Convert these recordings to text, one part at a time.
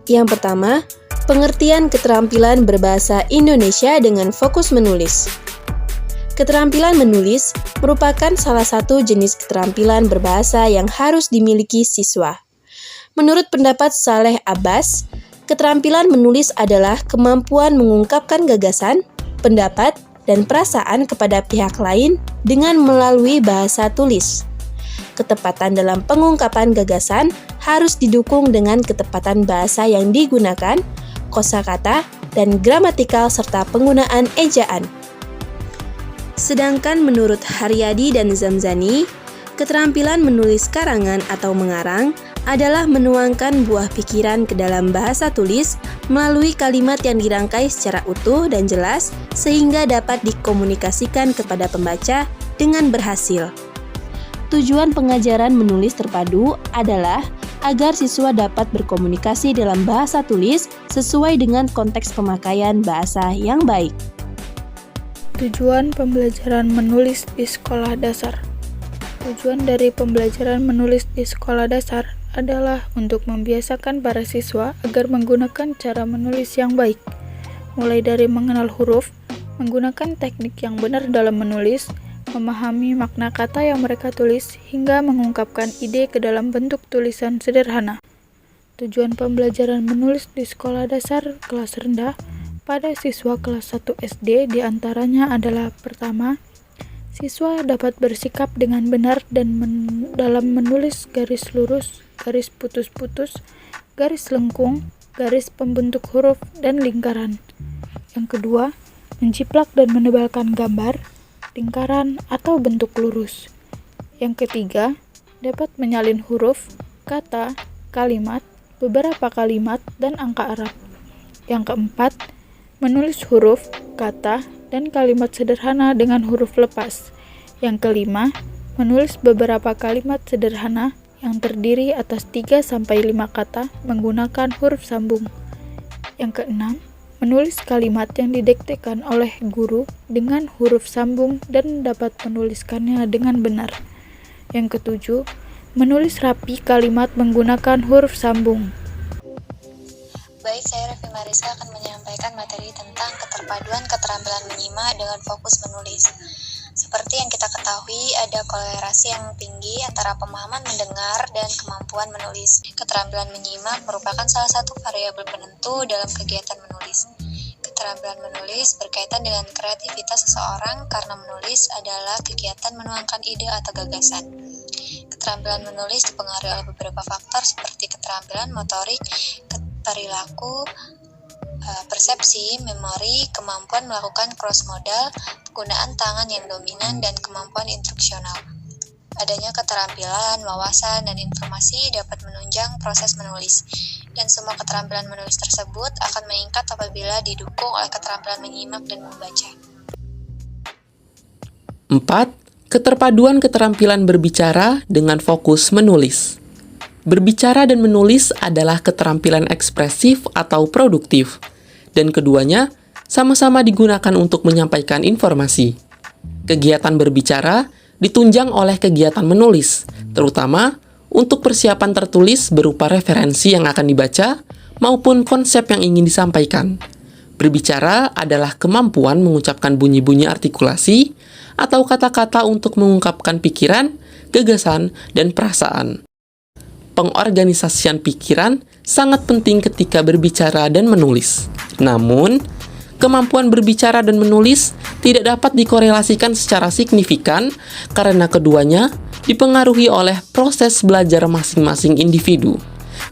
Yang pertama, pengertian keterampilan berbahasa Indonesia dengan fokus menulis. Keterampilan menulis merupakan salah satu jenis keterampilan berbahasa yang harus dimiliki siswa. Menurut pendapat Saleh Abbas, keterampilan menulis adalah kemampuan mengungkapkan gagasan, pendapat, dan perasaan kepada pihak lain dengan melalui bahasa tulis. Ketepatan dalam pengungkapan gagasan harus didukung dengan ketepatan bahasa yang digunakan, kosakata, dan gramatikal serta penggunaan ejaan. Sedangkan menurut Haryadi dan Zamzani, keterampilan menulis karangan atau mengarang adalah menuangkan buah pikiran ke dalam bahasa tulis melalui kalimat yang dirangkai secara utuh dan jelas sehingga dapat dikomunikasikan kepada pembaca dengan berhasil. Tujuan pengajaran menulis terpadu adalah agar siswa dapat berkomunikasi dalam bahasa tulis sesuai dengan konteks pemakaian bahasa yang baik. Tujuan pembelajaran menulis di sekolah dasar. Tujuan dari pembelajaran menulis di sekolah dasar adalah untuk membiasakan para siswa agar menggunakan cara menulis yang baik, mulai dari mengenal huruf, menggunakan teknik yang benar dalam menulis, memahami makna kata yang mereka tulis, hingga mengungkapkan ide ke dalam bentuk tulisan sederhana. Tujuan pembelajaran menulis di sekolah dasar kelas rendah pada siswa kelas 1 SD diantaranya adalah: pertama, siswa dapat bersikap dengan benar dan dalam menulis garis lurus, garis putus-putus, garis lengkung, garis pembentuk huruf, dan lingkaran. Yang kedua, menjiplak dan menebalkan gambar, lingkaran, atau bentuk lurus. Yang ketiga, dapat menyalin huruf, kata, kalimat, beberapa kalimat, dan angka Arab. Yang keempat, menulis huruf, kata, dan kalimat sederhana dengan huruf lepas. Yang kelima, menulis beberapa kalimat sederhana yang terdiri atas 3-5 kata menggunakan huruf sambung. Yang keenam, menulis kalimat yang didiktekan oleh guru dengan huruf sambung dan dapat menuliskannya dengan benar. Yang ketujuh, menulis rapi kalimat menggunakan huruf sambung. Baik, saya Revi Mariska akan menyampaikan materi tentang keterpaduan keterampilan menyimak dengan fokus menulis. Seperti yang kita ketahui, ada kolerasi yang tinggi antara pemahaman mendengar dan kemampuan menulis. Keterampilan menyimak merupakan salah satu variabel penentu dalam kegiatan menulis. Keterampilan menulis berkaitan dengan kreativitas seseorang karena menulis adalah kegiatan menuangkan ide atau gagasan. Keterampilan menulis dipengaruhi oleh beberapa faktor seperti keterampilan motorik, perilaku, persepsi, memori, kemampuan melakukan cross-modal, penggunaan tangan yang dominan, dan kemampuan instruksional. Adanya keterampilan, wawasan, dan informasi dapat menunjang proses menulis, dan semua keterampilan menulis tersebut akan meningkat apabila didukung oleh keterampilan menyimak dan membaca. 4. Keterpaduan keterampilan berbicara dengan fokus menulis. Berbicara dan menulis adalah keterampilan ekspresif atau produktif, dan keduanya sama-sama digunakan untuk menyampaikan informasi. Kegiatan berbicara ditunjang oleh kegiatan menulis, terutama untuk persiapan tertulis berupa referensi yang akan dibaca maupun konsep yang ingin disampaikan. Berbicara adalah kemampuan mengucapkan bunyi-bunyi artikulasi atau kata-kata untuk mengungkapkan pikiran, gagasan, dan perasaan. Pengorganisasian pikiran sangat penting ketika berbicara dan menulis. Namun, kemampuan berbicara dan menulis tidak dapat dikorelasikan secara signifikan karena keduanya dipengaruhi oleh proses belajar masing-masing individu.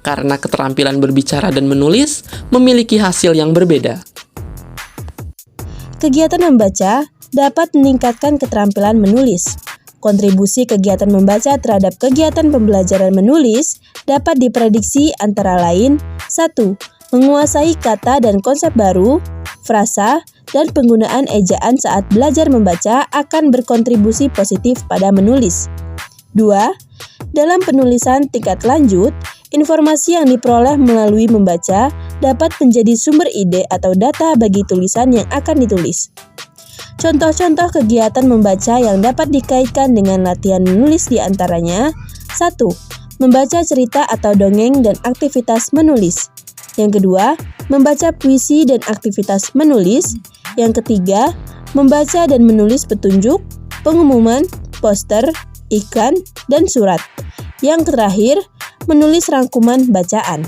Karena keterampilan berbicara dan menulis memiliki hasil yang berbeda. Kegiatan membaca dapat meningkatkan keterampilan menulis. Kontribusi kegiatan membaca terhadap kegiatan pembelajaran menulis dapat diprediksi antara lain: 1. Menguasai kata dan konsep baru, frasa, dan penggunaan ejaan saat belajar membaca akan berkontribusi positif pada menulis. 2. Dalam penulisan tingkat lanjut, informasi yang diperoleh melalui membaca dapat menjadi sumber ide atau data bagi tulisan yang akan ditulis. Contoh-contoh kegiatan membaca yang dapat dikaitkan dengan latihan menulis diantaranya: 1. Membaca cerita atau dongeng dan aktivitas menulis. Yang kedua, membaca puisi dan aktivitas menulis. Yang ketiga, membaca dan menulis petunjuk, pengumuman, poster, iklan, dan surat. Yang terakhir, menulis rangkuman bacaan.